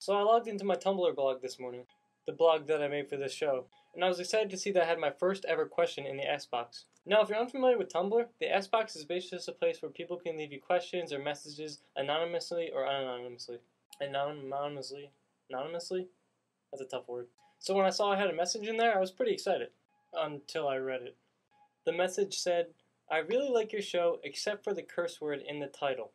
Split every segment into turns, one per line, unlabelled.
So I logged into my Tumblr blog this morning, the blog that I made for this show, and I was excited to see that I had my first ever question in the Ask Box. Now, if you're unfamiliar with Tumblr, the Ask Box is basically just a place where people can leave you questions or messages anonymously or unanonymously. Anonymously? That's a tough word. So when I saw I had a message in there, I was pretty excited. Until I read it. The message said, "I really like your show except for the curse word in the title."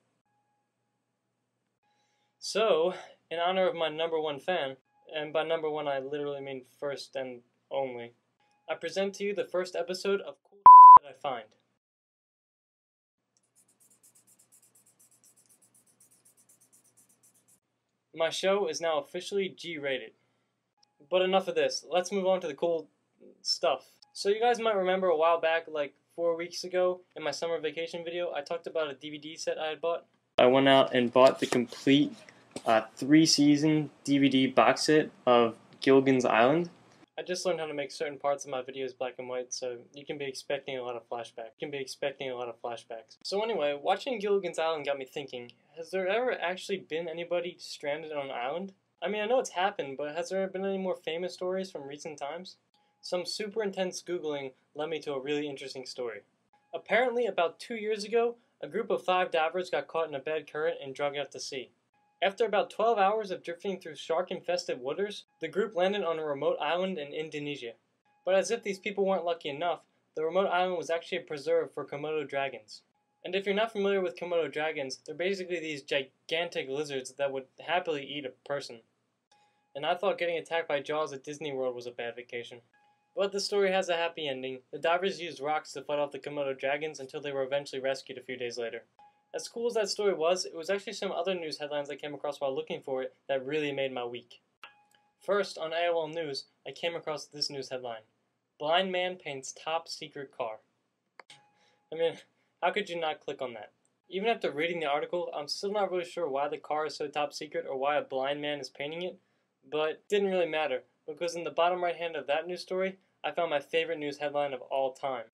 So, in honor of my #1 fan, and by #1 I literally mean first and only, I present to you the first episode of Cool That I Find. My show is now officially G-rated. But enough of this, let's move on to the cool stuff. So you guys might remember a while back, like 4 weeks ago, in my summer vacation video, I talked about a DVD set I had bought. I went out and bought the complete 3-season DVD box set of Gilligan'S Island. I just learned how to make certain parts of my videos black and white, so you can be expecting a lot of flashbacks. So anyway, watching Gilligan's Island got me thinking, has there ever actually been anybody stranded on an island? I mean, I know it's happened, but has there been any more famous stories from recent times? Some super intense Googling led me to a really interesting story. Apparently, about 2 years ago, a group of 5 divers got caught in a bad current and dragged out to sea. After about 12 hours of drifting through shark-infested waters, the group landed on a remote island in Indonesia. But as if these people weren't lucky enough, the remote island was actually a preserve for Komodo dragons. And if you're not familiar with Komodo dragons, they're basically these gigantic lizards that would happily eat a person. And I thought getting attacked by Jaws at Disney World was a bad vacation. But the story has a happy ending. The divers used rocks to fight off the Komodo dragons until they were eventually rescued a few days later. As cool as that story was, it was actually some other news headlines I came across while looking for it that really made my week. First, on AOL News, I came across this news headline. Blind man paints top secret car. I mean, how could you not click on that? Even after reading the article, I'm still not really sure why the car is so top secret or why a blind man is painting it, but it didn't really matter, because in the bottom right hand of that news story, I found my favorite news headline of all time.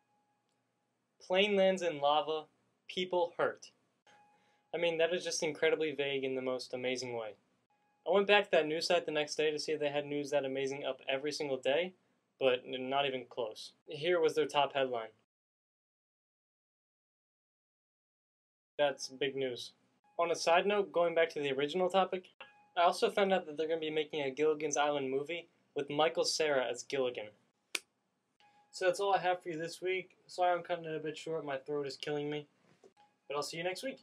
Plane lands in lava, people hurt. I mean, that is just incredibly vague in the most amazing way. I went back to that news site the next day to see if they had news that amazing up every single day, but not even close. Here was their top headline. That's big news. On a side note, going back to the original topic, I also found out that they're going to be making a Gilligan's Island movie with Michael Cera as Gilligan. So that's all I have for you this week. Sorry I'm cutting it a bit short, my throat is killing me. But I'll see you next week.